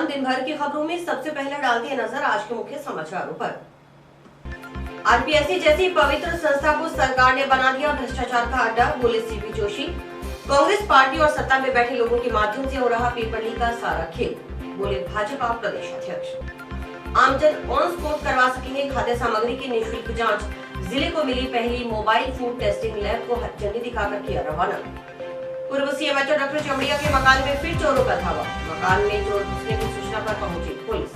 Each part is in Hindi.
दिन भर की खबरों में सबसे पहले डालते हैं नजर आज के मुख्य समाचारों पर। आरपीएससी जैसी पवित्र संस्था को सरकार ने बना दिया भ्रष्टाचार का अड्डा, बोले सीपी जोशी। कांग्रेस पार्टी और सत्ता में बैठे लोगों के माध्यम से हो रहा पेपर लीक का सारा खेल, बोले भाजपा प्रदेश अध्यक्ष। आमजन ऑन स्पॉट करवा सकेंगे खाद्य सामग्री की निःशुल्क जांच, जिले को मिली पहली मोबाइल फूड टेस्टिंग लैब को झंडी दिखाकर किया रवाना। पूर्व सीएमएचओ डॉक्टर चमड़िया के मकान में फिर चोरों का धावा, मकान में चोर घुसने की सूचना पर पहुंची पुलिस।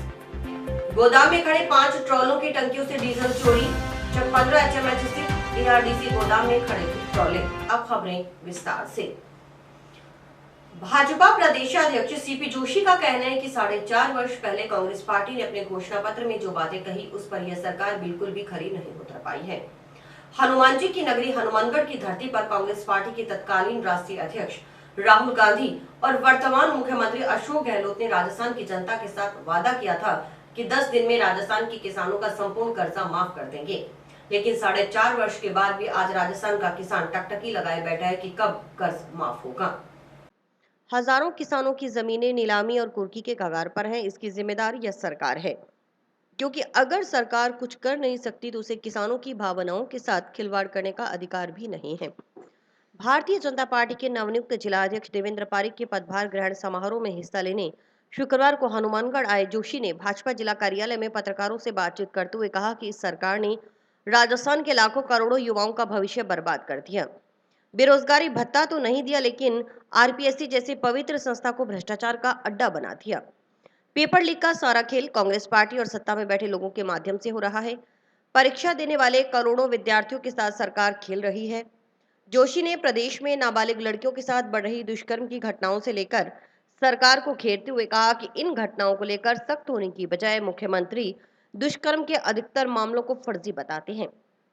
गोदाम में खड़े 5 ट्रॉलों की टंकियों से डीजल चोरी, जब 15 एचएमएच स्थित एआरडीसी गोदाम में खड़े थे ट्रॉले। अब खबरें विस्तार से। भाजपा प्रदेशाध्यक्ष सीपी जोशी का कहना है कि 4.5 वर्ष पहले कांग्रेस पार्टी ने अपने घोषणा पत्र में जो बातें कही, उस पर यह सरकार बिल्कुल भी खरी नहीं उतर पाई है। हनुमान जी की नगरी हनुमानगढ़ की धरती पर कांग्रेस पार्टी के तत्कालीन राष्ट्रीय अध्यक्ष राहुल गांधी और वर्तमान मुख्यमंत्री अशोक गहलोत ने राजस्थान की जनता के साथ वादा किया था कि 10 दिन में राजस्थान के किसानों का संपूर्ण कर्जा माफ कर देंगे। लेकिन 4.5 वर्ष के बाद भी आज राजस्थान का किसान टकटकी लगाए बैठा है कि कब कर्ज माफ होगा। हजारों किसानों की जमीनें नीलामी और कुर्की के कगार पर हैं। इसकी जिम्मेदार यह सरकार है, क्योंकि अगर सरकार कुछ कर नहीं सकती तो उसे किसानों की भावनाओं के साथ खिलवाड़ करने का अधिकार भी नहीं है। भारतीय जनता पार्टी के नवनियुक्त जिलाध्यक्ष देवेंद्र पारिक के पदभार ग्रहण समारोह में हिस्सा लेने शुक्रवार को हनुमानगढ़ आए जोशी ने भाजपा जिला कार्यालय में पत्रकारों से बातचीत करते हुए कहा कि इस सरकार ने राजस्थान के लाखों करोड़ों युवाओं का भविष्य बर्बाद कर दिया। बेरोजगारी भत्ता तो नहीं दिया, लेकिन आरपीएससी जैसी पवित्र संस्था को भ्रष्टाचार का अड्डा बना दिया। पेपर लीक का सारा खेल कांग्रेस पार्टी और सत्ता में बैठे लोगों के माध्यम से हो रहा है। परीक्षा देने वाले करोड़ों विद्यार्थियों के साथ सरकार खेल रही है। जोशी ने प्रदेश में नाबालिग लड़कियों के साथ बढ़ रही दुष्कर्म की घटनाओं से लेकर सरकार को घेरते हुए कहा कि इन घटनाओं को लेकर सख्त होने की बजाय मुख्यमंत्री दुष्कर्म के अधिकतर मामलों को फर्जी बताते हैं।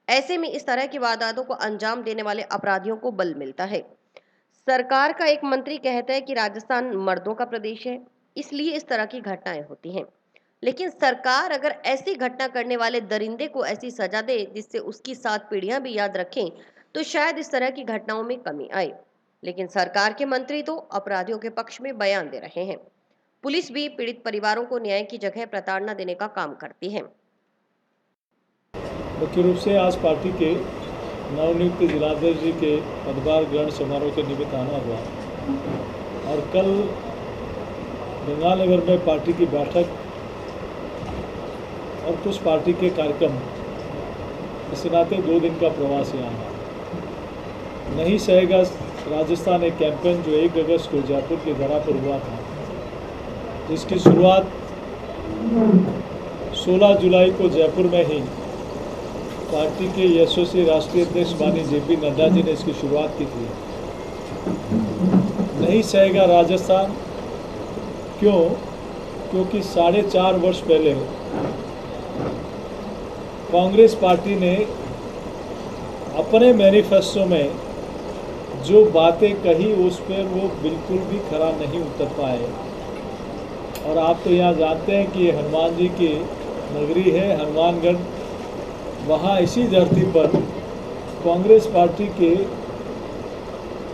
ऐसे में इस तरह की वारदातों को अंजाम देने वाले अपराधियों को बल मिलता है। सरकार का एक मंत्री कहता है कि राजस्थान मर्दों का प्रदेश है, इसलिए इस तरह की घटनाएं होती हैं। लेकिन सरकार अगर ऐसी घटना करने वाले दरिंदे को ऐसी सजा दे जिससे उसकी 7 पीढ़ियां भी याद रखें, तो शायद इस तरह की घटनाओं में कमी आए। लेकिन सरकार के मंत्री तो अपराधियों के पक्ष में बयान दे रहे हैं। पुलिस भी पीड़ित परिवारों को न्याय की जगह प्रताड़ना देने का काम करती है। मुख्य रूप से आज पार्टी के नवनियुक्त जिलाध्यक्ष जी के पदभार ग्रहण समारोह के निमित्त आना हुआ और कल गंगानगर में पार्टी की बैठक और कुछ पार्टी के कार्यक्रम, इस नाते 2 दिन का प्रवास यहाँ नहीं सहेगा राजस्थान एक कैंपेन जो 1 अगस्त को जयपुर की धरा पर हुआ था, जिसकी शुरुआत 16 जुलाई को जयपुर में ही पार्टी के यशस्वी राष्ट्रीय अध्यक्ष माननीय जेपी नड्डा जी ने इसकी शुरुआत की थी। नहीं सहेगा राजस्थान, क्यों? क्योंकि 4.5 वर्ष पहले कांग्रेस पार्टी ने अपने मैनिफेस्टो में जो बातें कही उस पर वो बिल्कुल भी खरा नहीं उतर पाए। और आप तो यहाँ जानते हैं कि हनुमान जी की नगरी है हनुमानगढ़, वहाँ इसी धरती पर कांग्रेस पार्टी के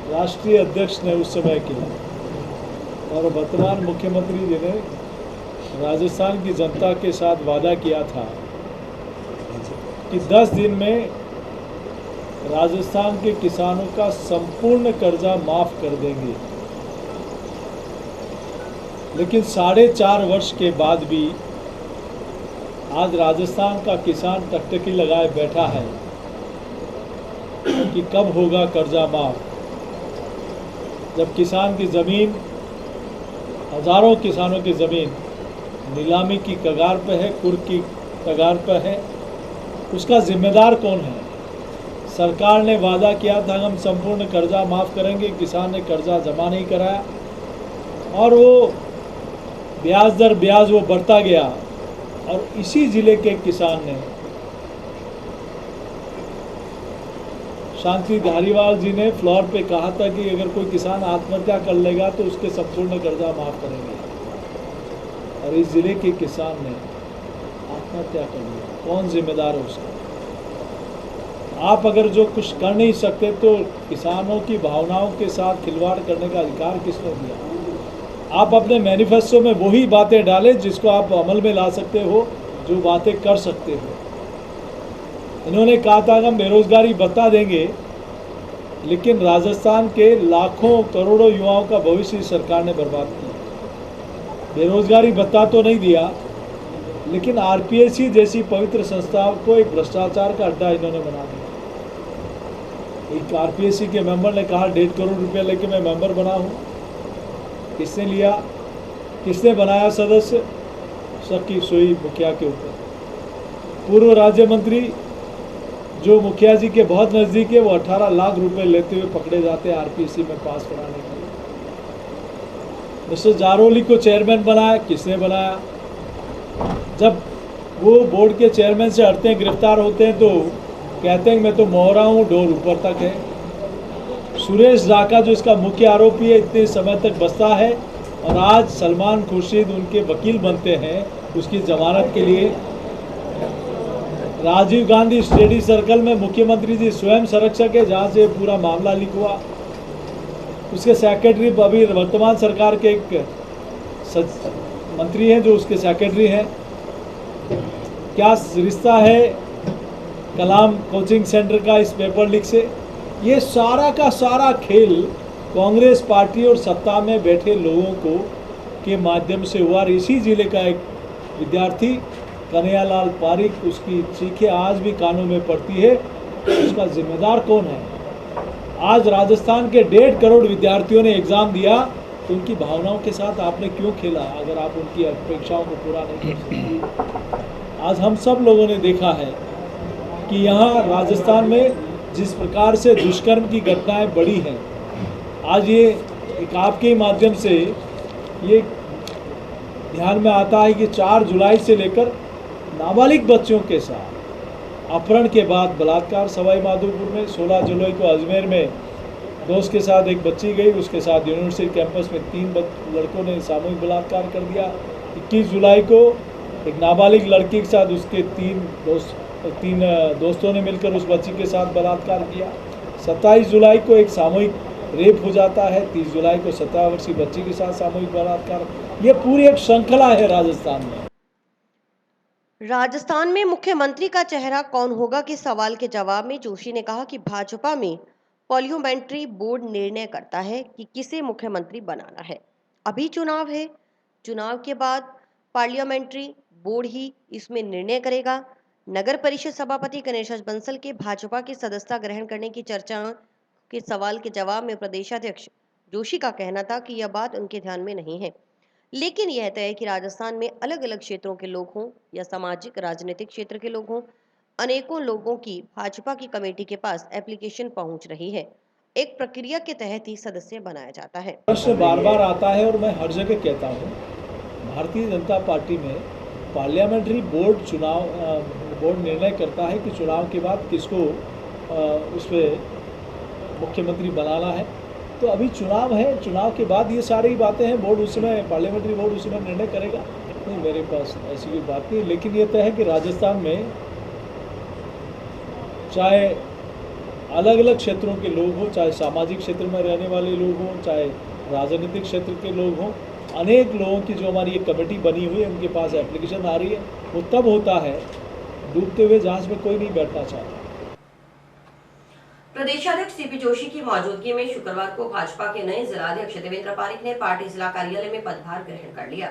राष्ट्रीय अध्यक्ष ने उस समय किया और वर्तमान मुख्यमंत्री जी ने राजस्थान की जनता के साथ वादा किया था कि 10 दिन में राजस्थान के किसानों का संपूर्ण कर्जा माफ कर देंगे। लेकिन 4.5 वर्ष के बाद भी आज राजस्थान का किसान टकटकी लगाए बैठा है कि कब होगा कर्जा माफ, जब किसान की ज़मीन, हजारों किसानों की ज़मीन नीलामी की कगार पर है, कुर्क की कगार पर है। उसका जिम्मेदार कौन है? सरकार ने वादा किया था हम संपूर्ण कर्जा माफ़ करेंगे, किसान ने कर्जा जमा नहीं कराया और वो ब्याज दर ब्याज वो बढ़ता गया। और इसी ज़िले के किसान ने, शांति धारीवाल जी ने फ्लोर पे कहा था कि अगर कोई किसान आत्महत्या कर लेगा तो उसके संपूर्ण कर्जा माफ़ करेंगे, और इस ज़िले के किसान ने आत्महत्या कर लिया। कौन जिम्मेदार है उसका? आप अगर जो कुछ कर नहीं सकते तो किसानों की भावनाओं के साथ खिलवाड़ करने का अधिकार किसने दिया? आप अपने मैनिफेस्टो में वही बातें डालें जिसको आप अमल में ला सकते हो, जो बातें कर सकते हो। इन्होंने कहा था कि हम बेरोजगारी बता देंगे, लेकिन राजस्थान के लाखों करोड़ों युवाओं का भविष्य इस सरकार ने बर्बाद किया। बेरोजगारी भत्ता तो नहीं दिया, लेकिन आरपीएससी जैसी पवित्र संस्थाओं को एक भ्रष्टाचार का अड्डा इन्होंने बना दिया। एक आरपीएससी के मेंबर ने कहा 1.5 करोड़ रुपया लेके मैं मेंबर बना हूँ। किसने लिया, किसने बनाया सदस्य? शक्की सोई मुखिया के ऊपर। पूर्व राज्य मंत्री जो मुखिया जी के बहुत नज़दीक है, वो 18 लाख रुपए लेते हुए पकड़े जाते हैं आरपीएससी में पास कराने के लिए। मिस्टर जारोली को चेयरमैन बनाया, किसने बनाया? जब वो बोर्ड के चेयरमैन से हटते हैं, गिरफ्तार होते हैं, तो कहते हैं मैं तो मोहरा हूँ, डोर ऊपर तक है। सुरेश राका जो इसका मुख्य आरोपी है, इतने समय तक बसता है और आज सलमान खुर्शीद उनके वकील बनते हैं उसकी जमानत के लिए। राजीव गांधी स्टडी सर्कल में मुख्यमंत्री जी स्वयं संरक्षक है, जहाँ से पूरा मामला लीक हुआ। उसके सेक्रेटरी अभी वर्तमान सरकार के एक मंत्री हैं जो उसके सेक्रेटरी हैं। क्या रिश्ता है कलाम कोचिंग सेंटर का इस पेपर लीक से? ये सारा का सारा खेल कांग्रेस पार्टी और सत्ता में बैठे लोगों को के माध्यम से हुआ। इसी जिले का एक विद्यार्थी कन्हैयालाल पारिक, उसकी चीखें आज भी कानों में पड़ती है। उसका जिम्मेदार कौन है? आज राजस्थान के 1.5 करोड़ विद्यार्थियों ने एग्ज़ाम दिया, तो उनकी भावनाओं के साथ आपने क्यों खेला? अगर आप उनकी अपेक्षाओं को पूरा नहीं कर सकते। आज हम सब लोगों ने देखा है कि यहाँ राजस्थान में जिस प्रकार से दुष्कर्म की घटनाएं बढ़ी हैं, आज ये एक आपके माध्यम से ये ध्यान में आता है कि 4 जुलाई से लेकर नाबालिग बच्चों के साथ अपहरण के बाद बलात्कार सवाई माधोपुर में, 16 जुलाई को अजमेर में दोस्त के साथ एक बच्ची गई, उसके साथ यूनिवर्सिटी कैंपस में 3 लड़कों ने सामूहिक बलात्कार कर दिया। 21 जुलाई को एक नाबालिग लड़की के साथ उसके 3 दोस्तों ने मिलकर उस बच्ची के साथ बलात्कार किया। 27 जुलाई को एक सामूहिक रेप हो जाता है। 30 जुलाई को 17 वर्षीय बच्ची के साथ सामूहिक बलात्कार। ये पूरी एक श्रृंखला है राजस्थान में। राजस्थान में मुख्यमंत्री का चेहरा कौन होगा के सवाल के जवाब में जोशी ने कहा कि भाजपा में पार्लियामेंट्री बोर्ड निर्णय करता है कि किसे मुख्यमंत्री बनाना है। अभी चुनाव है, चुनाव के बाद पार्लियामेंट्री बोर्ड ही इसमें निर्णय करेगा। नगर परिषद सभापति गणेश बंसल के भाजपा की सदस्यता ग्रहण करने की चर्चा के सवाल के जवाब में प्रदेशाध्यक्ष जोशी का कहना था कि यह बात उनके ध्यान में नहीं है, लेकिन यह तय है कि राजस्थान में अलग अलग क्षेत्रों के लोग हों या सामाजिक राजनीतिक क्षेत्र के लोग हों, अनेकों लोगों की भाजपा की कमेटी के पास एप्लीकेशन पहुंच रही है। एक प्रक्रिया के तहत ही सदस्य बनाया जाता है। प्रश्न बार बार आता है और मैं हर जगह कहता हूँ, भारतीय जनता पार्टी में पार्लियामेंट्री बोर्ड निर्णय करता है कि चुनाव के बाद किसको उस पर मुख्यमंत्री बनाना है। तो अभी चुनाव है, चुनाव के बाद ये सारी बातें हैं, बोर्ड उस समय पार्लियामेंट्री बोर्ड उस समय निर्णय करेगा। नहीं, मेरे पास ऐसी कोई बात नहीं। लेकिन ये तय है कि राजस्थान में चाहे अलग अलग क्षेत्रों के लोग हों, चाहे सामाजिक क्षेत्र में रहने वाले लोग हों, चाहे राजनीतिक क्षेत्र के लोग हों, अनेक लोगों की जो हमारी एक कमेटी बनी हुई है उनके पास एप्लीकेशन आ रही है। वो तब होता है, डूबते हुए जहाज में कोई नहीं बैठना चाहता। प्रदेशाध्यक्ष सीपी जोशी की मौजूदगी में शुक्रवार को भाजपा के नए जिलाध्यक्ष देवेंद्र पारिक ने पार्टी जिला कार्यालय में पदभार ग्रहण कर लिया।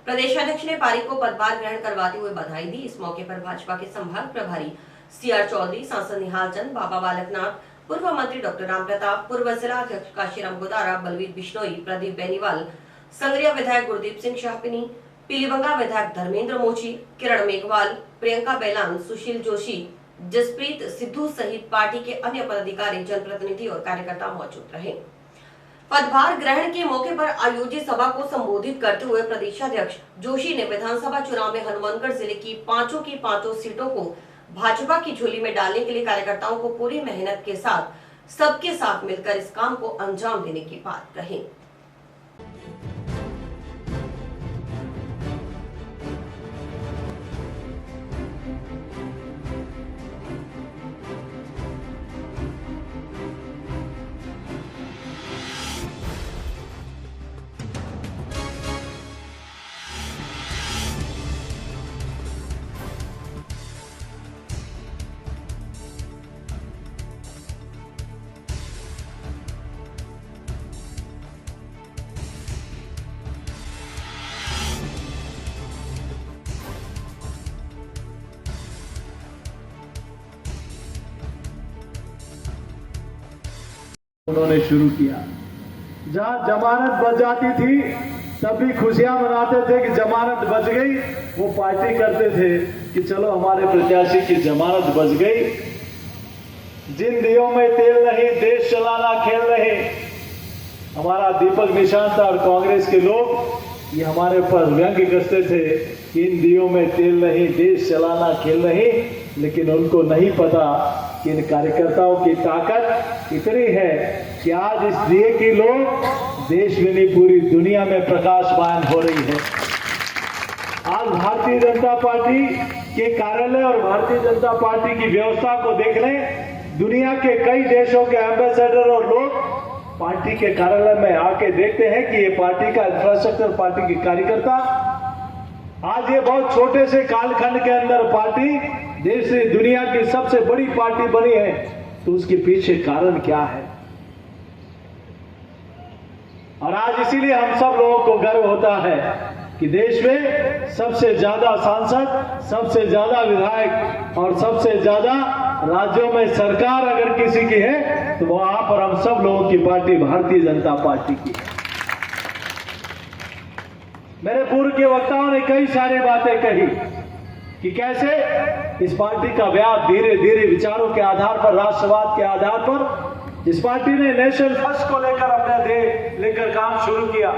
प्रदेशाध्यक्ष ने पारिक को पदभार ग्रहण करवाते हुए बधाई दी। इस मौके पर भाजपा के संभाग प्रभारी सीआर चौधरी, सांसद निहाल चंद, बाबा बालकनाथ, पूर्व मंत्री डॉक्टर राम प्रताप, पूर्व जिलाध्यक्ष काशीराम गोदारा, बलवीर बिश्नोई, प्रदीप बेनीवाल, संग्रिया विधायक गुरदीप सिंह शाहपिनी, पीलीबंगा विधायक धर्मेंद्र मोची, किरण मेघवाल, प्रियंका बेलान, सुशील जोशी, जसप्रीत सिद्धू सहित पार्टी के अन्य पदाधिकारी, जनप्रतिनिधि और कार्यकर्ता मौजूद रहे। पदभार ग्रहण के मौके पर आयोजित सभा को संबोधित करते हुए प्रदेशाध्यक्ष जोशी ने विधानसभा चुनाव में हनुमानगढ़ जिले की पांचों सीटों को भाजपा की झोली में डालने के लिए कार्यकर्ताओं को पूरी मेहनत के साथ सबके साथ मिलकर इस काम को अंजाम देने की बात कही। उन्होंने शुरू किया। जहां जमानत बच जाती थी तब भी खुशियां मनाते थे कि जमानत बच गई। वो पार्टी करते थे कि चलो हमारे प्रत्याशी की जमानत बच गई। जिन दियों में तेल नहीं, देश चलाना खेल रहे। हमारा दीपक निशांत और कांग्रेस के लोग ये हमारे ऊपर व्यंग्य कसते थे कि इन दियों में तेल नहीं, देश चलाना खेल नहीं। लेकिन उनको नहीं पता कि इन कार्यकर्ताओं की ताकत इतनी है कि आज इस दिए की लोग देश में नहीं पूरी दुनिया में प्रकाशमान हो रही है। आज भारतीय जनता पार्टी के कार्यालय और भारतीय जनता पार्टी की व्यवस्था को देख लें। दुनिया के कई देशों के एम्बेसडर और लोग पार्टी के कार्यालय में आके देखते हैं कि ये पार्टी का इंफ्रास्ट्रक्चर, पार्टी के कार्यकर्ता। आज ये बहुत छोटे से कालखंड के अंदर पार्टी देश से दुनिया की सबसे बड़ी पार्टी बनी है। तो उसके पीछे कारण क्या है? और आज इसीलिए हम सब लोगों को गर्व होता है कि देश में सबसे ज्यादा सांसद, सबसे ज्यादा विधायक और सबसे ज्यादा राज्यों में सरकार अगर किसी की है तो वहां पर हम सब लोगों की पार्टी भारतीय जनता पार्टी की है। मेरे पूर्व के वक्ताओं ने कई सारी बातें कही कि कैसे इस पार्टी का व्याप धीरे धीरे विचारों के आधार पर, राष्ट्रवाद के आधार पर इस पार्टी ने नेशनल फर्स्ट को लेकर अपने ध्येय लेकर काम शुरू किया।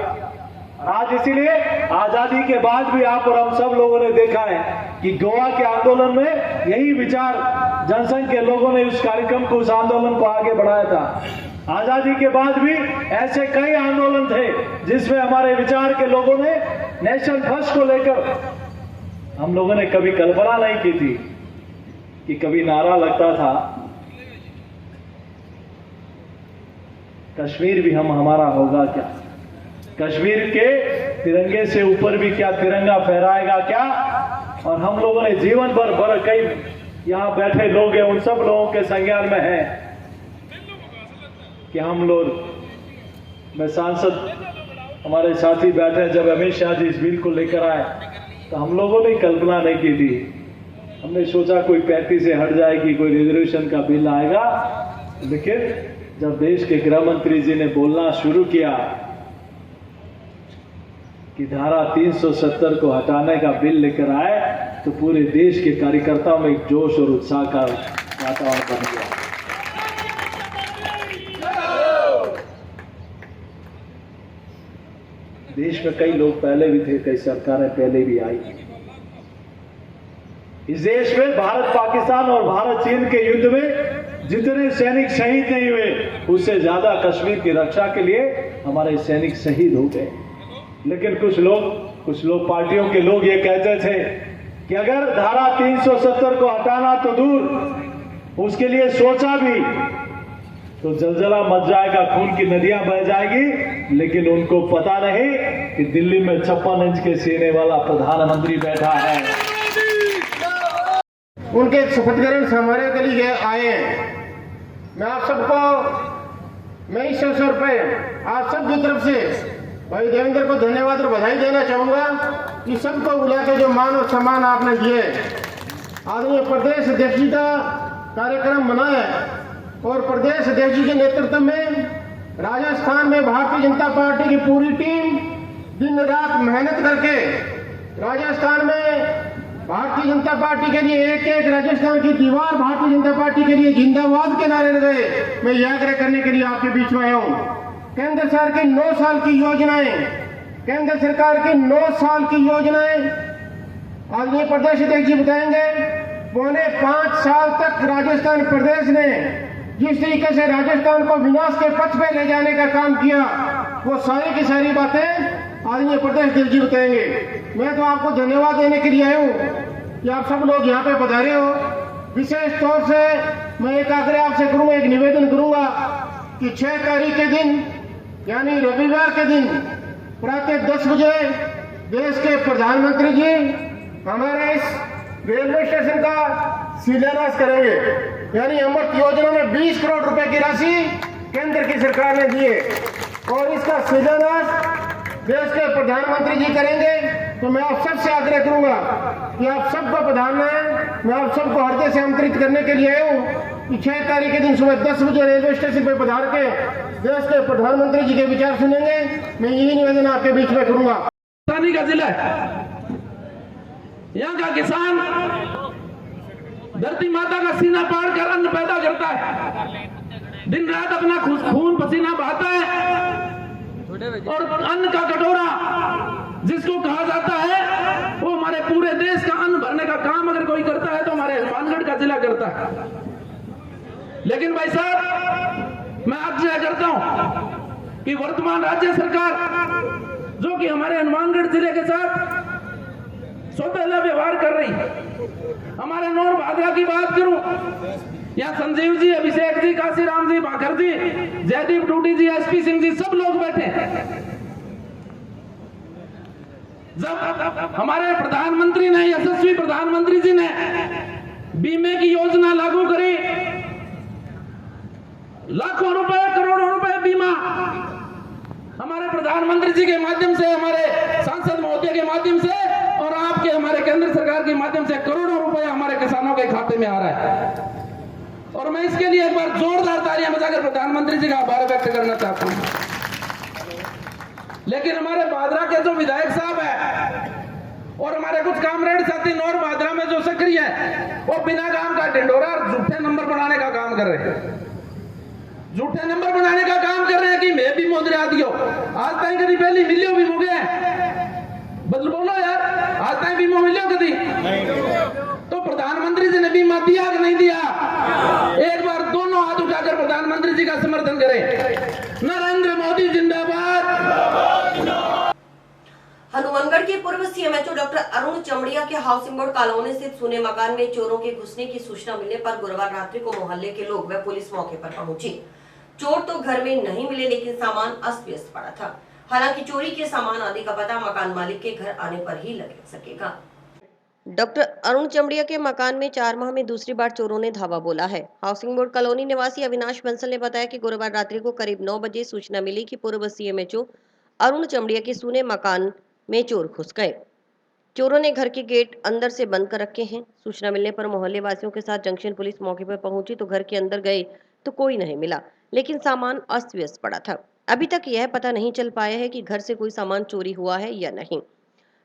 आज इसीलिए आजादी के बाद भी आप और हम सब लोगों ने देखा है कि गोवा के आंदोलन में यही विचार जनसंघ के लोगों ने उस कार्यक्रम को, उस आंदोलन को आगे बढ़ाया था। आजादी के बाद भी ऐसे कई आंदोलन थे जिसमें हमारे विचार के लोगों ने नेशनल फर्स्ट को लेकर, हम लोगों ने कभी कल्पना नहीं की थी कि कभी नारा लगता था कश्मीर भी हमारा होगा क्या, कश्मीर के तिरंगे से ऊपर भी क्या तिरंगा फहराएगा क्या। और हम लोगों ने जीवन भर कई यहाँ बैठे लोग हैं, उन सब लोगों के संज्ञान में है कि हम लोग, मैं सांसद, हमारे साथी बैठे, जब अमित शाह जी इस बिल को लेकर आए तो हम लोगों ने कल्पना नहीं की थी। हमने सोचा कोई 35 से हट जाएगी, कोई रिजर्वेशन का बिल आएगा। लेकिन जब देश के गृह मंत्री जी ने बोलना शुरू किया कि धारा 370 को हटाने का बिल लेकर आए तो पूरे देश के कार्यकर्ताओं में एक जोश और उत्साह का वातावरण बन गया। देश में कई लोग पहले भी थे, कई सरकारें पहले भी आई। इस देश में भारत पाकिस्तान और भारत चीन के युद्ध में जितने सैनिक शहीद नहीं हुए उससे ज्यादा कश्मीर की रक्षा के लिए हमारे सैनिक शहीद हो गए। लेकिन कुछ लोग पार्टियों के लोग ये कहते थे कि अगर धारा 370 को हटाना तो दूर, उसके लिए सोचा भी तो जलजला मच जाएगा, खून की नदियां बह जाएगी। लेकिन उनको पता नहीं कि दिल्ली में 56 इंच के सीने वाला प्रधानमंत्री बैठा है। उनके शपथ ग्रहण समारोह के लिए आए हैं। मैं आप सबको, मैं इस अवसर पर आप सबकी तरफ से भाई देवेंद्र को धन्यवाद और बधाई देना चाहूंगा कि सबको बुला के जो मान और सम्मान आपने दिए। आदरणीय प्रदेश अध्यक्ष जी का कार्यक्रम बनाया और प्रदेश अध्यक्ष जी के नेतृत्व में राजस्थान में भारतीय जनता पार्टी की पूरी टीम दिन रात मेहनत करके राजस्थान में भारतीय जनता पार्टी के लिए एक एक राजस्थान की दीवार भारतीय जनता पार्टी के लिए जिंदाबाद के नारे लगाए। मैं यह आग्रह करने के लिए आपके बीच में आया हूँ। केंद्र सरकार की 9 साल की योजनाएं, केंद्र सरकार की 9 साल की योजनाएं आदरणीय प्रदेश अध्यक्ष जी बताएंगे। 4.5 साल तक राजस्थान प्रदेश ने जिस तरीके से राजस्थान को विनाश के पथ पे ले जाने का काम किया, वो सारी की सारी बातें आदरणीय प्रदेश अध्यक्ष जी बताएंगे। मैं तो आपको धन्यवाद देने के लिए आया हूँ कि आप सब लोग यहाँ पे पधारे हो। विशेष तौर से मैं एक आग्रह आपसे करूंगा, एक निवेदन करूंगा कि 6 तारीख के दिन यानी रविवार के दिन प्रातः 10 बजे देश के प्रधानमंत्री जी हमारे इस रेलवे स्टेशन का शिलान्यास करेंगे। यानी अमृत योजना में 20 करोड़ रुपए की राशि केंद्र की सरकार ने दी है और इसका शिलान्यास देश के प्रधानमंत्री जी करेंगे। तो मैं आप सबसे आग्रह करूंगा कि आप सबको पधारना है। मैं आप सबको हृदय से आमंत्रित करने के लिए आया हूँ कि 6 तारीख के दिन सुबह 10 बजे रेलवे स्टेशन पर पधार के देश के प्रधानमंत्री जी के विचार सुनेंगे। मैं यही निवेदन आपके बीच में करूंगा। किसानी का जिला है, यहाँ का किसान धरती माता का सीना पाड़ कर अन्न पैदा करता है, दिन रात अपना खून पसीना बहाता है और अन्न का कटोरा जिसको कहा जाता है वो हमारे पूरे देश का अन्न भरने का काम अगर कोई करता है तो हमारे हनुमानगढ़ का जिला करता है। लेकिन भाई साहब, मैं आग्रह करता हूं कि वर्तमान राज्य सरकार जो कि हमारे हनुमानगढ़ जिले के साथ सौतेला व्यवहार कर रही है। हमारे नौर भादरा की बात करूं, यहाँ संजीव जी, अभिषेक जी, काशीराम जी, भाकर जी, जयदीप टूटी जी, एसपी सिंह जी, सब लोग बैठे हैं। जब हमारे प्रधानमंत्री ने, यशस्वी प्रधानमंत्री जी ने बीमे की योजना लागू करी, लाखों रुपए, करोड़ों रुपए बीमा हमारे प्रधानमंत्री जी के माध्यम से, हमारे सांसद महोदय के माध्यम से और आपके हमारे केंद्र सरकार के माध्यम से करोड़ों रुपए हमारे किसानों के खाते में आ रहा है। और मैं इसके लिए एक बार जोरदार तालियां बजाकर प्रधानमंत्री जी का आभार व्यक्त करना चाहता हूं। लेकिन हमारे भादरा के जो विधायक साहब है और हमारे कुछ कामरेड साथी नौर भादरा में जो सक्रिय है, वो बिना काम का ढिंडोरा और झूठे नंबर बनाने का काम कर रहे हैं। झूठे नंबर बनाने का काम कर रहे हैं कि मैं भी मोदरा दियो, आज तक कभी पहली मिलियो भी मुझे बदल बोलो यार, आज तक बीमा मिलियो कभी? तो प्रधानमंत्री जी ने बीमा दिया कि नहीं दिया? एक बार दोनों हाथ उठाकर प्रधानमंत्री जी का समर्थन करें। नरेंद्र मोदी जिंदाबाद। हनुमानगढ़ के पूर्व सीएमएचओ डॉक्टर अरुण चमड़िया के हाउसिंग बोर्ड कॉलोनी स्थित सूने मकान में चोरों के घुसने की सूचना मिलने पर गुरुवार रात्रि को मोहल्ले के लोग व पुलिस मौके पर पहुंची। चोर तो घर में नहीं मिले, लेकिन सामान अस्त व्यस्त पड़ा था। हालांकि चोरी के सामान आदि का पता मकान मालिक के घर आने पर ही लग सकेगा। डॉक्टर अरुण चमड़िया के मकान में 4 माह में दूसरी बार चोरों ने धावा बोला है। हाउसिंग बोर्ड कॉलोनी निवासी अविनाश बंसल ने बताया कि गुरुवार रात्रि को करीब 9 बजे सूचना मिली कि पूर्व सीएमएचओ अरुण चमड़िया के सूने मकान में चोर घुस गए। चोरों ने घर के गेट अंदर से बंद कर रखे हैं। सूचना मिलने पर मोहल्ले वासियों के साथ जंक्शन पुलिस मौके पर पहुंची तो घर के अंदर गए तो कोई नहीं मिला, लेकिन सामान अस्त व्यस्त पड़ा था। अभी तक यह पता नहीं चल पाया है कि घर से कोई सामान चोरी हुआ है या नहीं।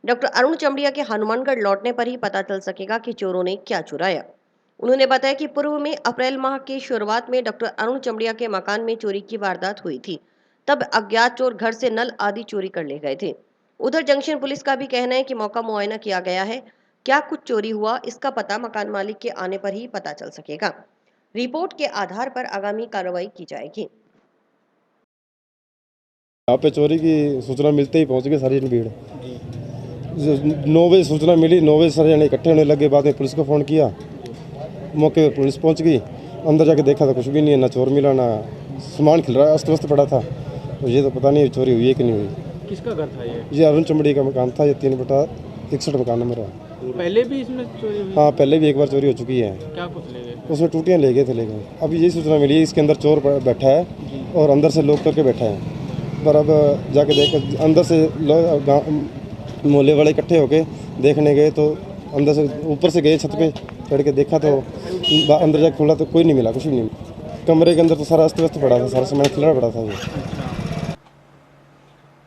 डॉक्टर अरुण चमड़िया के हनुमानगढ़ लौटने पर ही पता चल सकेगा कि चोरों ने क्या चुराया। उन्होंने बताया कि पूर्व में अप्रैल माह के शुरुआत में डॉक्टर अरुण चमड़िया के मकान में चोरी की वारदात हुई थी। तब अज्ञात चोर घर से नल आदि चोरी कर ले गए थे। उधर जंक्शन पुलिस का भी कहना है कि मौका मुआयना किया गया है। क्या कुछ चोरी हुआ, इसका पता मकान मालिक के आने पर ही पता चल सकेगा। रिपोर्ट के आधार पर आगामी कार्रवाई की जाएगी। यहाँ पे चोरी की सूचना मिलते ही पहुंच गए सारी भीड़। 9 बजे सूचना मिली, 9 बजे सारे जने इकट्ठे होने लगे। बाद में पुलिस को फ़ोन किया, मौके पर पुलिस पहुंच गई। अंदर जाके देखा तो कुछ भी नहीं है, ना चोर मिला, ना सामान खिल रहा, अस्त व्यस्त पड़ा था। तो ये तो पता नहीं चोरी हुई है कि नहीं हुई। किसका घर था ये? ये अरुण चमड़ी का मकान था। ये 3/61 मकान नंबर है। पहले भी इसमें चोरी हुई? हाँ, पहले भी एक बार चोरी हो चुकी है। क्या कुछ ले गए? उसमें टूटियाँ ले गए थे, लेकिन अभी यही सूचना मिली है इसके अंदर चोर बैठा है और अंदर से लॉक करके बैठा है। पर अब जाके देख, अंदर से मोहल्ले वाले इकट्ठे होके देखने गए तो अंदर से ऊपर से गए, छत पे चढ़ के देखा तो अंदर जाके खोला तो कोई नहीं मिला, कुछ भी नहीं। कमरे के अंदर तो सारा अस्त व्यस्त पड़ा था, सारा सामान खिलरा पड़ा था। ये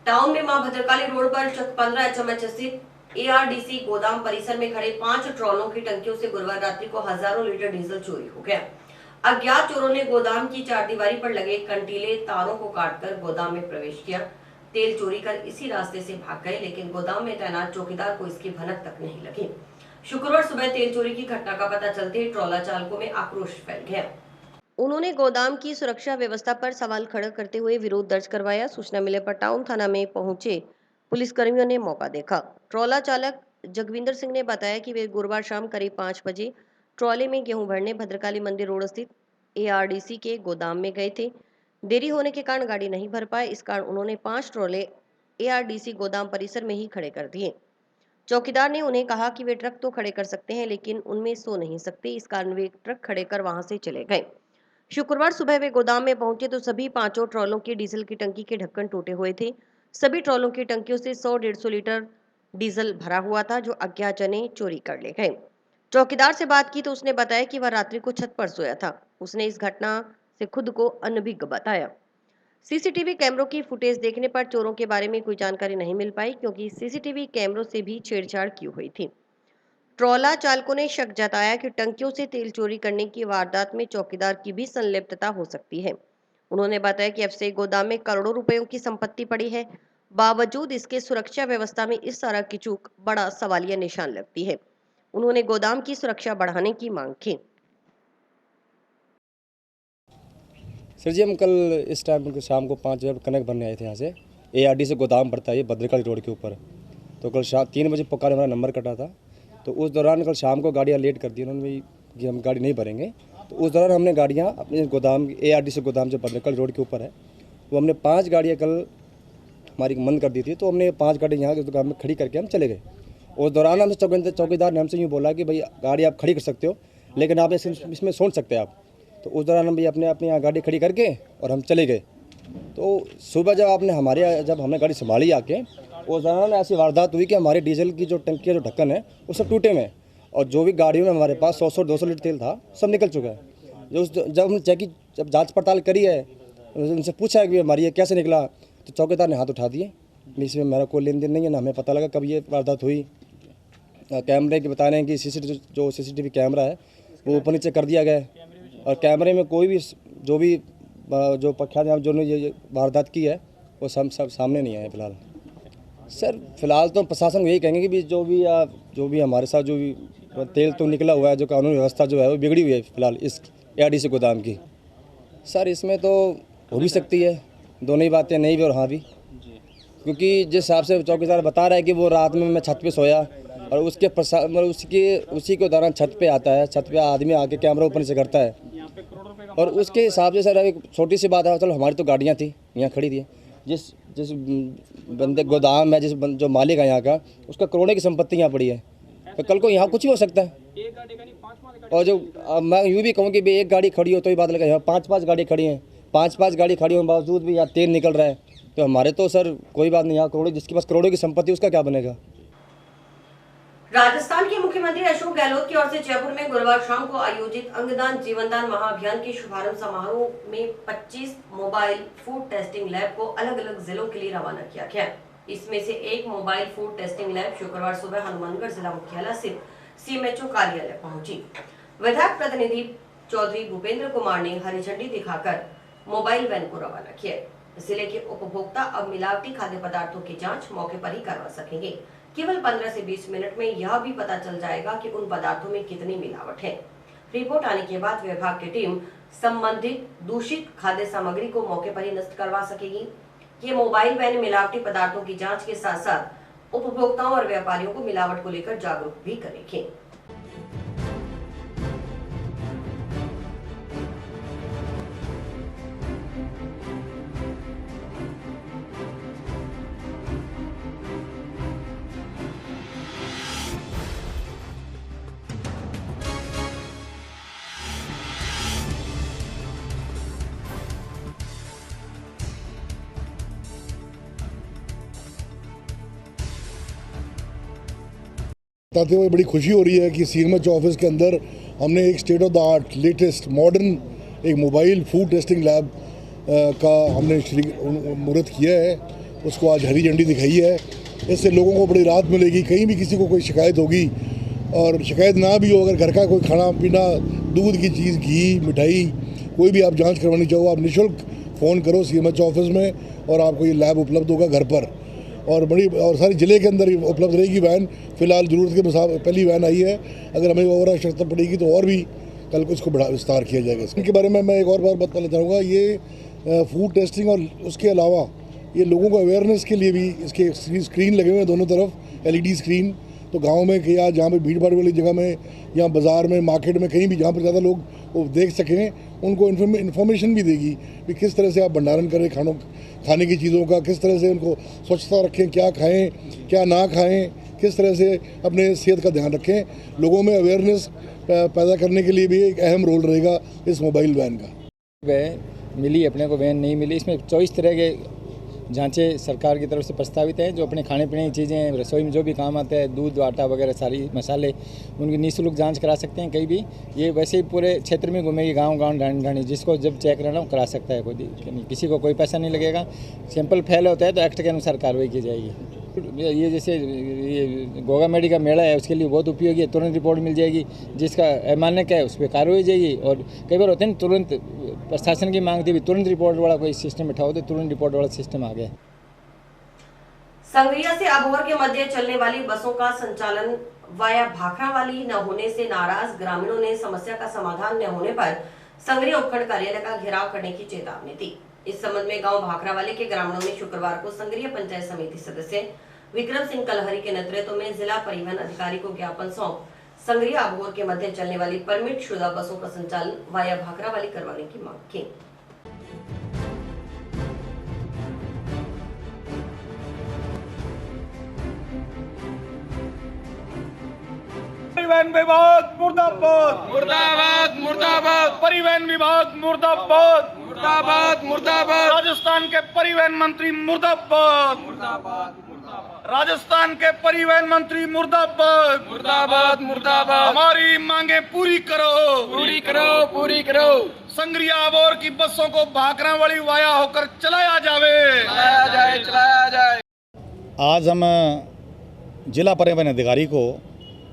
टाउन में मां भद्रकाली रोड पर चक 15 एचएमएच स्थित एआरडीसी गोदाम परिसर में खड़े 5 ट्रॉलों की टंकियों से गुरुवार रात्रि को हजारों लीटर डीजल चोरी हो गया। अज्ञात चोरों ने गोदाम की चारदीवारी पर लगे कंटीले तारों को काटकर गोदाम में प्रवेश किया। तेल चोरी कर इसी रास्ते से भाग गए, लेकिन गोदाम में तैनात चौकीदार को इसकी भनक तक नहीं लगी। शुक्रवार सुबह तेल चोरी की घटना का पता चलते ही ट्रॉला चालकों में आक्रोश फैल गया। उन्होंने गोदाम की सुरक्षा व्यवस्था पर सवाल खड़ा करते हुए विरोध दर्ज करवाया। सूचना मिलने पर टाउन थाना में पहुंचे पुलिसकर्मियों ने मौका देखा। ट्रॉला चालक जगविंदर सिंह ने बताया कि वे गुरुवार शाम करीब 5 बजे ट्रॉले में गेहूं भरने भद्रकाली मंदिर रोड स्थित एआरडीसी के गोदाम में गए थे। देरी होने के कारण गाड़ी नहीं भर पाए। इस कारण उन्होंने 5 ट्रॉले एआरडीसी गोदाम परिसर में ही खड़े कर दिए। चौकीदार ने उन्हें कहा कि वे ट्रक तो खड़े कर सकते हैं, लेकिन उनमें सो नहीं सकते। इस कारण वे ट्रक खड़े कर वहां से चले गए। शुक्रवार सुबह वे गोदाम में पहुंचे तो सभी 5 ट्रॉलों की डीजल की टंकी के ढक्कन टूटे हुए थे। सभी ट्रॉलों की टंकियों से 100-150 लीटर डीजल भरा हुआ था, जो अज्ञात जने चोरी कर ले गए। चौकीदार से बात की तो उसने बताया कि वह रात्रि को छत पर सोया था। उसने इस घटना से खुद को अनभिज्ञ बताया। सीसीटीवी कैमरों की फुटेज देखने पर चोरों के बारे में कोई जानकारी नहीं मिल पाई, क्योंकि सीसीटीवी कैमरों से भी छेड़छाड़ की हुई थी। ट्रॉला चालकों ने शक जताया कि टंकियों से तेल चोरी करने की वारदात में चौकीदार की भी संलिप्तता हो सकती है। उन्होंने बताया कि एफसीआई गोदाम में करोड़ों रुपयों की संपत्ति पड़ी है। बावजूद इसके सुरक्षा व्यवस्था में इस तरह की चूक बड़ा सवालिया निशान लगती है। उन्होंने गोदाम की सुरक्षा बढ़ाने की मांग की। सर जी, हम कल इस टाइम को शाम को 5 बजे कनक भरने आए थे। यहाँ से ARD से गोदाम पड़ता है ये भद्रकाली रोड के ऊपर। तो कल शाम 3 बजे पुकार हमारा नंबर कटा था। तो उस दौरान कल शाम को गाड़ियाँ लेट कर दी उन्होंने भी कि हम गाड़ी नहीं भरेंगे। तो उस दौरान हमने गाड़ियाँ अपने गोदाम ARD से गोदाम जो भद्रकाली रोड के ऊपर है वो हमने 5 गाड़ियाँ कल हमारी मन कर दी थी। तो हमने 5 गाड़ी यहाँ के दुकान में खड़ी करके हम चले गए। उस दौरान हमसे चौकीदार ने हमसे यूँ बोला कि भाई गाड़ी आप खड़ी कर सकते हो, लेकिन आप इसमें सोच सकते हैं आप। तो उस दौरान हम भी अपने यहाँ गाड़ी खड़ी करके और हम चले गए। तो सुबह जब हमने गाड़ी संभाली आके, उस दौरान ऐसी वारदात हुई कि हमारे डीजल की जो टंकी जो ढक्कन है वो सब टूटे में, और जो भी गाड़ियों में हमारे पास 100-200 लीटर तेल था सब निकल चुका है। जब हमने जब जांच पड़ताल करी है, उनसे पूछा है कि हमारी ये कैसे निकला, तो चौकीदार ने हाथ उठा दिए। इसमें मेरा कोई लेन देन नहीं है, ना हमें पता लगा कब ये वारदात हुई। कैमरे के बता रहे हैं कि सीसीटीवी कैमरा है वो ऊपर नीचे कर दिया गया है, और कैमरे में कोई भी जो प्रख्यात जो ने ये वारदात की है वो सब सामने नहीं आए फिलहाल। सर फिलहाल तो प्रशासन यही कहेंगे कि जो भी हमारे साथ जो भी तेल तो निकला हुआ है, जो कानून व्यवस्था जो है वो बिगड़ी हुई है फिलहाल इस ARD से गोदाम की। सर इसमें तो हो भी सकती है, दोनों ही बातें, नहीं भी और हाँ भी, क्योंकि जिस हिसाब से चौकीदार बता रहा है कि वो रात में मैं छत पे सोया और उसी के दौरान छत पे आता है, छत पे आदमी आके कैमरा ऊपर से करता है, और उसके हिसाब से सर एक छोटी सी बात है, चलो हमारी तो गाड़ियाँ थी यहाँ खड़ी थी, जिस बंदे गोदाम है, जो मालिक है यहाँ का, उसका करोड़ों की संपत्ति यहाँ पड़ी है। तो कल को यहाँ कुछ भी हो सकता है। और जो मैं यूँ भी कहूँ कि भाई एक गाड़ी खड़ी हो तो ही बात लगा, यहाँ 5-5 गाड़ी खड़ी हैं, 5-5 गाड़ी खड़ी होने बावजूद भी यहाँ तेल निकल रहा है, तो हमारे तो सर कोई बात नहीं, यहाँ जिसके पास करोड़ों की संपत्ति उसका क्या बनेगा। राजस्थान के मुख्यमंत्री अशोक गहलोत की ओर से जयपुर में गुरुवार शाम को आयोजित अंगदान जीवनदान महाअभियान के शुभारंभ समारोह में 25 मोबाइल फूड टेस्टिंग लैब को अलग अलग जिलों के लिए रवाना किया गया। इसमें से एक मोबाइल फूड टेस्टिंग लैब शुक्रवार सुबह हनुमानगढ़ जिला मुख्यालय से CMHO कार्यालय पहुंची। विधायक प्रतिनिधि चौधरी भूपेंद्र कुमार ने हरी झंडी दिखाकर मोबाइल वैन को रवाना किया। जिले के उपभोक्ता अब मिलावटी खाद्य पदार्थों की जांच मौके पर ही करवा सकेंगे। केवल 15 से 20 मिनट में यह भी पता चल जाएगा कि उन पदार्थों में कितनी मिलावट है। रिपोर्ट आने के बाद विभाग की टीम संबंधित दूषित खाद्य सामग्री को मौके पर ही नष्ट करवा सकेगी। ये मोबाइल वैन मिलावटी पदार्थों की जांच के साथ साथ उपभोक्ताओं और व्यापारियों को मिलावट को लेकर जागरूक भी करेंगे। बताते हुए बड़ी खुशी हो रही है कि CMHO ऑफिस के अंदर हमने एक state of the art latest modern एक मोबाइल फूड टेस्टिंग लैब का हमने मुहूर्त किया है। उसको आज हरी झंडी दिखाई है। इससे लोगों को बड़ी राहत मिलेगी। कहीं भी किसी को कोई शिकायत होगी, और शिकायत ना भी हो, अगर घर का कोई खाना पीना, दूध की चीज़, घी, मिठाई, कोई भी आप जाँच करवानी चाहो, आप निःशुल्क फ़ोन करो CMHO ऑफिस में और आपको ये लैब उपलब्ध होगा घर पर। और सारी ज़िले के अंदर उपलब्ध रहेगी वैन। फ़िलहाल ज़रूरत के मुताबिक पहली वैन आई है, अगर हमें और आवश्यकता पड़ेगी तो और भी कल को इसको विस्तार किया जाएगा। इसके बारे में मैं एक और बार बताना चाहूँगा, ये फूड टेस्टिंग और उसके अलावा ये लोगों को अवेयरनेस के लिए भी इसके स्क्रीन लगे हुए हैं दोनों तरफ, LED स्क्रीन। तो गाँव में या जहाँ पर भीड़ भाड़ वाली जगह में या बाज़ार में, मार्केट में, कहीं भी जहाँ पर ज़्यादा लोग वो देख सकें, उनको इन्फॉर्मेशन भी देगी कि किस तरह से आप भंडारण करें खाने की चीज़ों का, किस तरह से उनको स्वच्छता रखें, क्या खाएं क्या ना खाएं, किस तरह से अपने सेहत का ध्यान रखें। लोगों में अवेयरनेस पैदा करने के लिए भी एक अहम रोल रहेगा इस मोबाइल वैन का। मिली अपने को वैन नहीं मिली, इसमें 24 तरह के जांचें सरकार की तरफ से प्रस्तावित हैं, जो अपने खाने पीने की चीज़ें, रसोई में जो भी काम आते हैं, दूध आटा वगैरह सारी मसाले, उनकी निःशुल्क जांच करा सकते हैं कहीं भी। ये वैसे ही पूरे क्षेत्र में घूमेगी, गांव ढाणी, जिसको जब चेक कराना हो करा सकता है, कोई किसी को कोई पैसा नहीं लगेगा। सैंपल फेल होता है तो एक्ट के अनुसार कार्रवाई की जाएगी। ये जैसे ये गोगा मेडी का मेला है, उसके लिए बहुत उपयोगी है, तुरंत रिपोर्ट मिल जाएगी, जिसका अमान्य है उस पर कार्रवाई हो जाएगी। और कई बार होते हैं तुरंत प्रशासन की मांग थी भी तुरंत रिपोर्ट वाला कोई सिस्टम बैठा तो तुरंत रिपोर्ट वाला सिस्टम आ गया। संग्रिया से अबोहर के मध्य चलने वाली बसों का संचालन वाया भाखरावाली न होने से नाराज ग्रामीणों ने समस्या का समाधान न होने पर संग्रिया उपखंड कार्यालय का घेराव करने की चेतावनी दी। इस संबंध में गांव भाखरावाली के ग्रामीणों ने शुक्रवार को संग्रिया पंचायत समिति सदस्य विक्रम सिंह कलहरी के नेतृत्व में जिला परिवहन अधिकारी को ज्ञापन सौंप संग्रिया अबोहर के मध्य चलने वाली परमिट शुदा बसों का संचालन वाया भाखरावाली करवाने की मांग की। परिवहन विभाग मुर्दाबाद, मुर्दाबाद, मुर्दाबाद। परिवहन विभाग मुर्दाबाद, मुर्दाबाद, मुर्दाबाद। राजस्थान के परिवहन मंत्री मुर्दाबाद, मुर्दाबाद, मुर्दाबाद। राजस्थान के परिवहन मंत्री मुर्दाबाद, मुर्दाबाद, मुर्दाबाद। हमारी मांगे पूरी करो, पूरी करो, पूरी करो। संग्रिया अबोहर की बसों को भाखरावाली वाया होकर चलाया जावे, चलाया जाए, चलाया जाए। आज हम जिला परिवहन अधिकारी को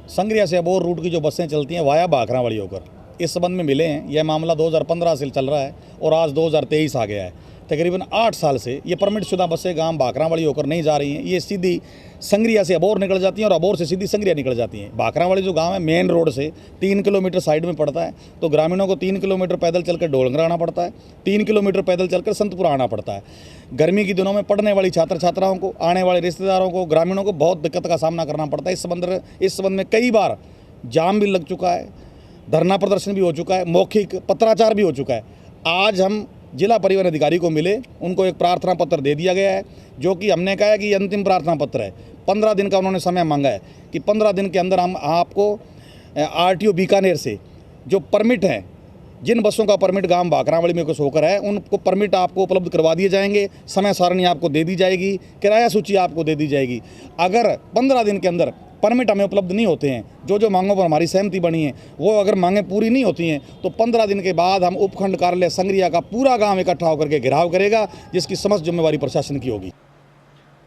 संग्रिया से अबोहर रूट की जो बसें चलती हैं वाया भाखरावाली होकर, इस संबंध में मिले हैं। यह मामला 2015 से चल रहा है और आज 2023 आ गया है। तकरीबन 8 साल से ये परमिट शुदा बसें गांव भाखरावाली होकर नहीं जा रही हैं। ये सीधी संग्रिया से अबोहर निकल जाती हैं और अबोहर से सीधी संग्रिया निकल जाती हैं। भाखरावाली जो गांव है मेन रोड से 3 किलोमीटर साइड में पड़ता है, तो ग्रामीणों को 3 किलोमीटर पैदल चलकर डोलंगर आना पड़ता है, 3 किलोमीटर पैदल चलकर संतपुर आना पड़ता है। गर्मी के दिनों में पढ़ने वाली छात्र छात्राओं को, आने वाले रिश्तेदारों को, ग्रामीणों को बहुत दिक्कत का सामना करना पड़ता है। इस संबंध में कई बार जाम भी लग चुका है, धरना प्रदर्शन भी हो चुका है, मौखिक पत्राचार भी हो चुका है। आज हम जिला परिवहन अधिकारी को मिले, उनको एक प्रार्थना पत्र दे दिया गया है, जो कि हमने कहा है कि अंतिम प्रार्थना पत्र है। 15 दिन का उन्होंने समय मांगा है कि 15 दिन के अंदर हम आपको RTO बीकानेर से जो परमिट हैं, जिन बसों का परमिट गांव भाखरावाली में कुछ होकर है, उनको परमिट आपको उपलब्ध करवा दिए जाएंगे। समय सारणी आपको दे दी जाएगी, किराया सूची आपको दे दी जाएगी। अगर 15 दिन के अंदर परमिट हमें उपलब्ध नहीं होते हैं, जो मांगों पर हमारी सहमति बनी है, वो अगर मांगें पूरी नहीं होती हैं, तो 15 दिन के बाद हम उपखंड कार्यालय संग्रिया का पूरा गांव इकट्ठा होकर के घेराव करेगा, जिसकी समस्त जिम्मेवारी प्रशासन की होगी।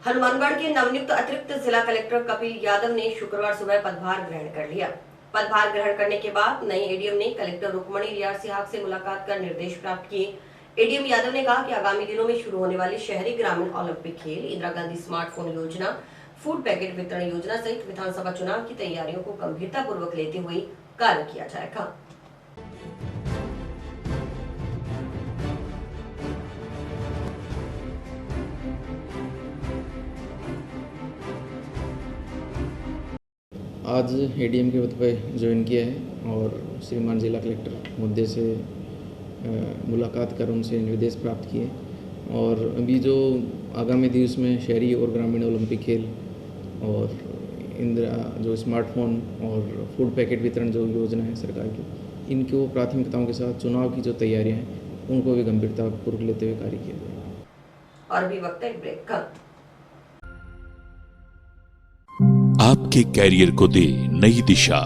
हनुमानगढ़ के नवनियुक्त अतिरिक्त जिला कलेक्टर कपिल यादव ने शुक्रवार सुबह पदभार ग्रहण कर लिया। पदभार ग्रहण करने के बाद नए एडीएम ने कलेक्टर रुक्मणी रियार सिहाग से मुलाकात कर निर्देश प्राप्त किए। एडीएम यादव ने कहा कि आगामी दिनों में शुरू होने वाली शहरी ग्रामीण ओलंपिक खेल, इंदिरा गांधी स्मार्टफोन योजना, फूड पैकेट वितरण योजना सहित विधानसभा चुनाव की तैयारियों को गंभीरता पूर्वक लेते हुए कार्य किया जाएगा। आज एडीएम के पद पर ज्वाइन किया है और श्रीमान जिला कलेक्टर मुद्दे से मुलाकात कर उनसे निर्देश प्राप्त किए। और अभी जो आगामी दिवस में शहरी और ग्रामीण ओलंपिक खेल और इंदिरा जो स्मार्टफोन और फूड पैकेट वितरण जो योजना है सरकार की, इनको प्राथमिकताओं के साथ चुनाव की जो तैयारियां हैं उनको भी गंभीरतापूर्वक लेते हुए कार्य किया जाएगा। और अभी वक्त है ब्रेक का। आपके कैरियर को दे नई दिशा।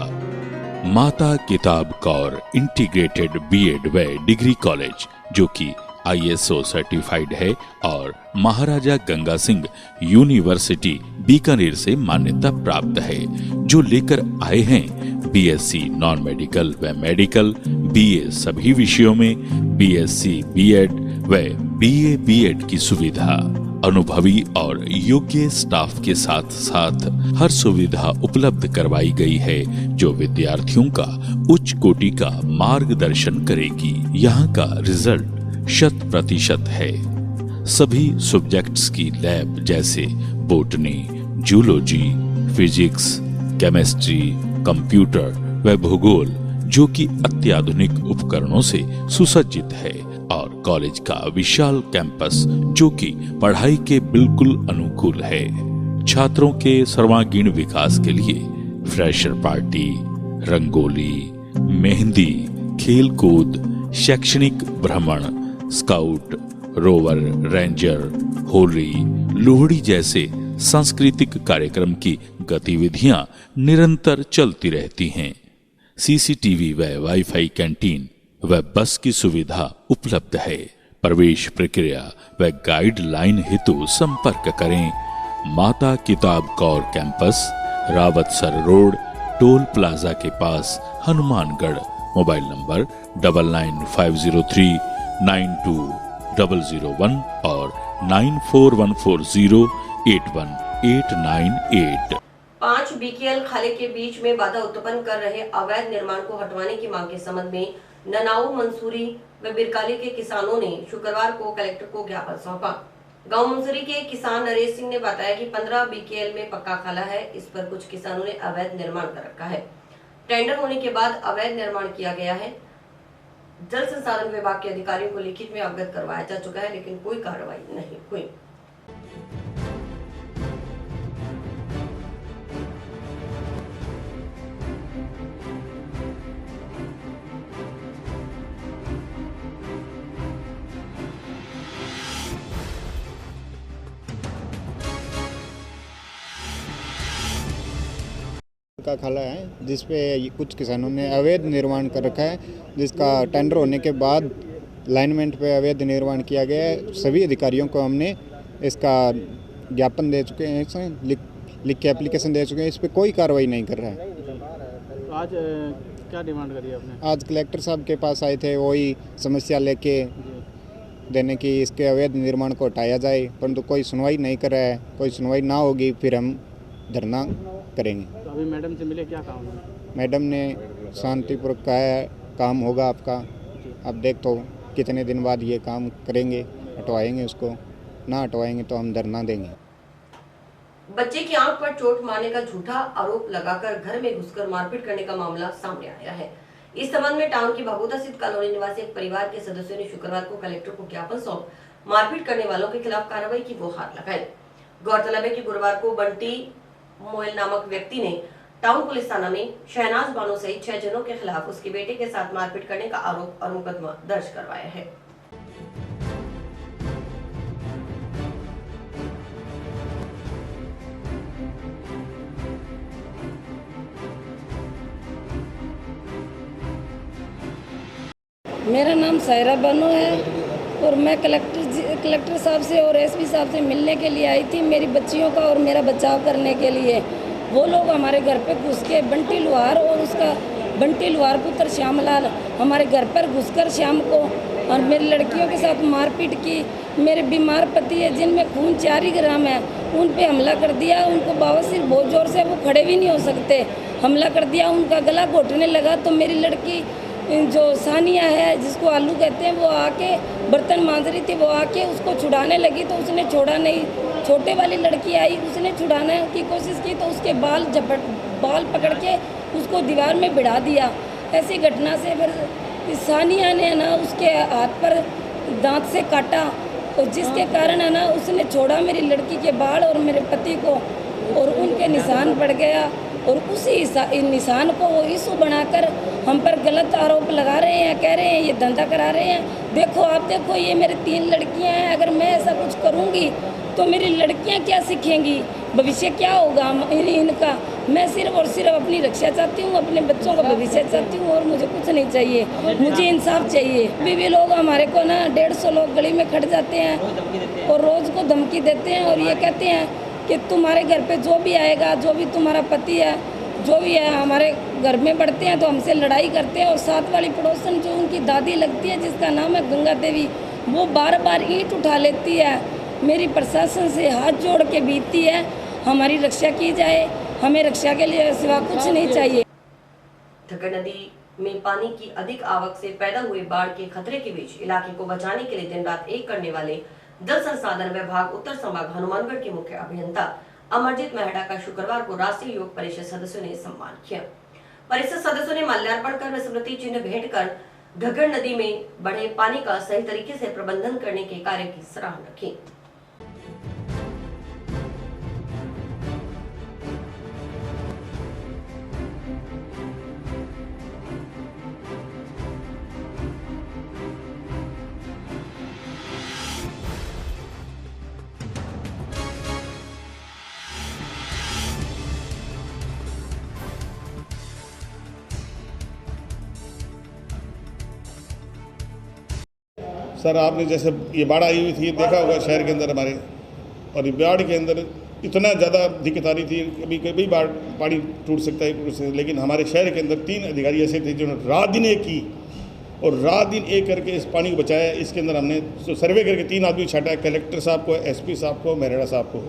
माता किताब कौर इंटीग्रेटेड बीएड व डिग्री कॉलेज, जो कि ISO सर्टिफाइड है और महाराजा गंगा सिंह यूनिवर्सिटी बीकानेर से मान्यता प्राप्त है, जो लेकर आए हैं BSc नॉन मेडिकल व मेडिकल, BA सभी विषयों में, BSc BEd व BA BEd की सुविधा। अनुभवी और योग्य स्टाफ के साथ साथ हर सुविधा उपलब्ध करवाई गई है, जो विद्यार्थियों का उच्च कोटि का मार्गदर्शन करेगी। यहाँ का रिजल्ट 100% है। सभी सब्जेक्ट्स की लैब जैसे botany, zoology, physics, chemistry, computer व भूगोल, जो कि अत्याधुनिक उपकरणों से सुसज्जित है, और कॉलेज का विशाल कैंपस, जो कि पढ़ाई के बिल्कुल अनुकूल है। छात्रों के सर्वांगीण विकास के लिए फ्रेशर पार्टी, रंगोली, मेहंदी, खेल कूद, शैक्षणिक भ्रमण, scout, rover, ranger, Holi, Lohri जैसे सांस्कृतिक कार्यक्रम की गतिविधियां निरंतर चलती रहती हैं। सीसीटीवी व वाईफाई कैंटीन व बस की सुविधा उपलब्ध है। प्रवेश प्रक्रिया व गाइडलाइन हेतु संपर्क करें माता किताब Kaur campus, Rawatsar road, toll plaza के पास, हनुमानगढ़। मोबाइल नंबर 9950392001 और 9414081898। 5 बीकेएल खाले के बीच में बाधा उत्पन्न कर रहे अवैध निर्माण को हटवाने की मांग के संबंध में ननाऊ, मंसूरी व बिरकाली के किसानों ने शुक्रवार को कलेक्टर को ज्ञापन सौंपा। गांव मंसूरी के किसान नरेश सिंह ने बताया कि 15 बीकेएल में पक्का खाला है, इस पर कुछ किसानों ने अवैध निर्माण कर रखा है। टेंडर होने के बाद अवैध निर्माण किया गया है। जल संसाधन विभाग के अधिकारियों को लिखित में अवगत करवाया जा चुका है, लेकिन कोई कार्रवाई नहीं हुई। का खाला है जिसपे कुछ किसानों ने अवैध निर्माण कर रखा है, जिसका टेंडर होने के बाद लाइनमेंट पे अवैध निर्माण किया गया है। सभी अधिकारियों को हमने इसका ज्ञापन दे चुके हैं, लिख के एप्लीकेशन दे चुके हैं, इस पर कोई कार्रवाई नहीं कर रहा है। तो आज क्या डिमांड करी आपने? आज कलेक्टर साहब के पास आए थे, वही समस्या लेके देने की इसके अवैध निर्माण को हटाया जाए, परंतु कोई सुनवाई नहीं कर रहा है। कोई सुनवाई ना होगी फिर हम धरना करेंगे। तो अभी मैडम से मिले, क्या काम है? मैडम ने शांतिपूर्वक कहा है काम होगा आपका, अब देख तो कितने दिन बाद ये काम करेंगे, हटवाएंगे उसको, ना हटवाएंगे तो हम धरना देंगे। बच्चे की आंख पर चोट मारने का झूठा आरोप लगाकर घर में घुसकर मारपीट करने का मामला सामने आया है। इस संबंध में टाउन की भगोता स्थित कॉलोनी निवासी एक परिवार के सदस्यों ने शुक्रवार को कलेक्टर को ज्ञापन सौंप मारपीट करने वालों के खिलाफ कार्रवाई की गुहार लगाई। गौरतलब है कि गुरुवार को बंटी मोयल नामक व्यक्ति ने टाउन पुलिस थाना में शहनाज बानो सहित 6 जनों के खिलाफ उसके बेटे के साथ मारपीट करने का आरोप और मुकदमा दर्ज करवाया है। मेरा नाम सायरा बानो है और मैं कलेक्टर साहब से और एसपी साहब से मिलने के लिए आई थी, मेरी बच्चियों का और मेरा बचाव करने के लिए। वो लोग हमारे घर पे घुस के बंटी लुहार और उसका बंटी लुहार पुत्र श्यामलाल हमारे घर पर घुसकर शाम को और मेरी लड़कियों के साथ मारपीट की। मेरे बीमार पति है जिनमें खून 4 ही ग्राम है, उन पे हमला कर दिया। उनको बवासीर बहुत जोर से, वो खड़े भी नहीं हो सकते, हमला कर दिया। उनका गला घोटने लगा तो मेरी लड़की जो सानिया है, जिसको आलू कहते हैं, वो आके बर्तन मांज रही थी, वो आके उसको छुड़ाने लगी तो उसने छोड़ा नहीं। छोटे वाली लड़की आई, उसने छुड़ाने की कोशिश की तो उसके बाल पकड़ के उसको दीवार में भिड़ा दिया। ऐसी घटना से फिर सानिया ने ना उसके हाथ पर दांत से काटा और जिसके कारण है ना उसने छोड़ा मेरी लड़की के बाल और मेरे पति को, और उनके निशान पड़ गया। और उसी निशान को वो इशू बनाकर हम पर गलत आरोप लगा रहे हैं, कह रहे हैं ये धंधा करा रहे हैं। देखो आप देखो, ये मेरी 3 लड़कियां हैं, अगर मैं ऐसा कुछ करूंगी तो मेरी लड़कियां क्या सीखेंगी, भविष्य क्या होगा इनका। मैं सिर्फ और सिर्फ अपनी रक्षा चाहती हूँ, अपने बच्चों का भविष्य चाहती हूँ और मुझे कुछ नहीं चाहिए, मुझे इंसाफ चाहिए। अभी भी लोग हमारे को ना 150 लोग गली में खड़ जाते हैं और रोज़ को धमकी देते हैं और ये कहते हैं कि तुम्हारे घर पे जो भी आएगा, जो भी तुम्हारा पति है, जो भी है, हमारे घर में बढ़ते हैं तो हमसे लड़ाई करते हैं। और साथ वाली पड़ोसन जो उनकी दादी लगती है, जिसका नाम है गंगा देवी, वो बार बार ईंट उठा लेती है। मेरी प्रशासन से हाथ जोड़ के बीतती है, हमारी रक्षा की जाए, हमें रक्षा के लिए सिवा कुछ नहीं चाहिए। धक्कर नदी में पानी की अधिक आवक से पैदा हुए बाढ़ के खतरे के बीच इलाके को बचाने के लिए दिन रात एक करने वाले जल संसाधन विभाग उत्तर संभाग हनुमानगढ़ के मुख्य अभियंता अमरजीत मेहड़ा का शुक्रवार को राष्ट्रीय योग परिषद सदस्यों ने सम्मान किया। परिषद सदस्यों ने माल्यार्पण कर स्मृति चिन्ह भेंट कर घग्गर नदी में बढ़े पानी का सही तरीके से प्रबंधन करने के कार्य की सराहना की। सर आपने जैसे ये बाढ़ आई हुई थी देखा होगा शहर के अंदर हमारे, और ये बाढ़ के अंदर इतना ज़्यादा दिक्कत आ रही थी, कभी कभी बाढ़ पानी टूट सकता है, लेकिन हमारे शहर के अंदर 3 अधिकारी ऐसे थे जिन्होंने रात दिन एक की और रात दिन एक करके इस पानी को बचाया। इसके अंदर हमने सर्वे करके 3 आदमी छाटा है, कलेक्टर साहब को, एसपी साहब को, मेहरा साहब को।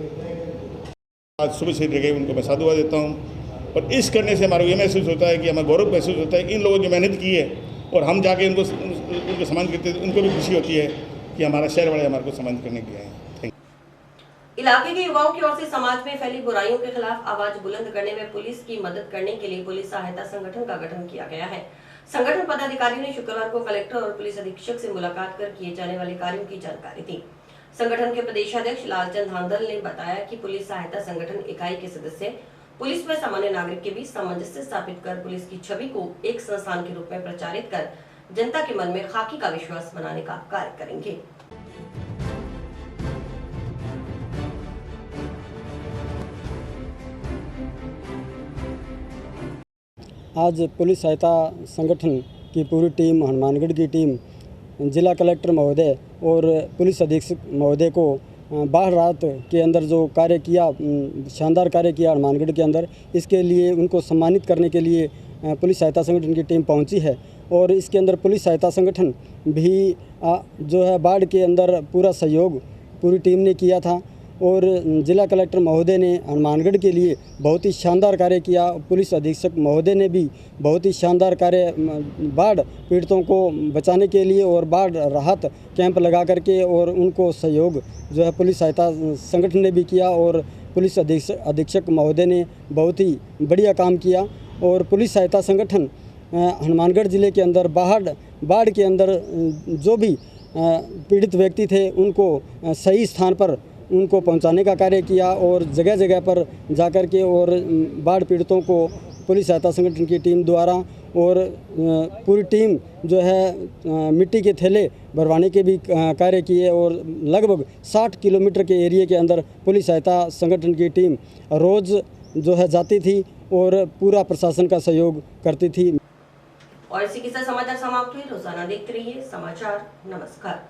आज सुबह से लगे उनको मैं साधुवाद देता हूँ। और इस करने से हमारा ये महसूस होता है कि हमें गौरव महसूस होता है कि इन लोगों ने मेहनत की है और हम जाके उनको सम्मान करते हैं, उनको भी खुशी होती है कि हमारा शहर वाले हमारे को सम्मान करने के लिए आए। इलाके के युवाओं की ओर से समाज में फैली बुराइयों के खिलाफ आवाज बुलंद करने में पुलिस की मदद करने के लिए पुलिस सहायता संगठन का गठन किया गया है। संगठन पदाधिकारियों ने शुक्रवार को कलेक्टर और पुलिस अधीक्षक से मुलाकात कर किए जाने वाले कार्यों की जानकारी दी। संगठन के प्रदेशाध्यक्ष लालचंद हांदल ने बताया कि पुलिस सहायता संगठन इकाई के सदस्य पुलिस व सामान्य नागरिक के बीच सामंजस्य स्थापित कर पुलिस की छवि को एक संस्थान के रूप में प्रचारित कर जनता के मन में खाकी का विश्वास बनाने का कार्य करेंगे। आज पुलिस सहायता संगठन की पूरी टीम, हनुमानगढ़ की टीम, जिला कलेक्टर महोदय और पुलिस अधीक्षक महोदय को बाढ़ रात के अंदर जो कार्य किया, शानदार कार्य किया हनुमानगढ़ के अंदर, इसके लिए उनको सम्मानित करने के लिए पुलिस सहायता संगठन की टीम पहुंची है। और इसके अंदर पुलिस सहायता संगठन भी जो है बाढ़ के अंदर पूरा सहयोग पूरी टीम ने किया था और जिला कलेक्टर महोदय ने हनुमानगढ़ के लिए बहुत ही शानदार कार्य किया। पुलिस अधीक्षक महोदय ने भी बहुत ही शानदार कार्य बाढ़ पीड़ितों को बचाने के लिए और बाढ़ राहत कैंप लगा करके और उनको सहयोग जो है पुलिस सहायता संगठन ने भी किया और पुलिस अधीक्षक महोदय ने बहुत ही बढ़िया काम किया। और पुलिस सहायता संगठन हनुमानगढ़ ज़िले के अंदर बाढ़ के अंदर जो भी पीड़ित व्यक्ति थे उनको सही स्थान पर उनको पहुंचाने का कार्य किया और जगह जगह पर जाकर के और बाढ़ पीड़ितों को पुलिस सहायता संगठन की टीम द्वारा और पूरी टीम जो है मिट्टी के थैले भरवाने के भी कार्य किए और लगभग 60 किलोमीटर के एरिया के अंदर पुलिस सहायता संगठन की टीम रोज़ जो है जाती थी और पूरा प्रशासन का सहयोग करती थी। और इसी के साथ समाचार समाप्त हुए। रोजाना देखते रहिए समाचार। नमस्कार।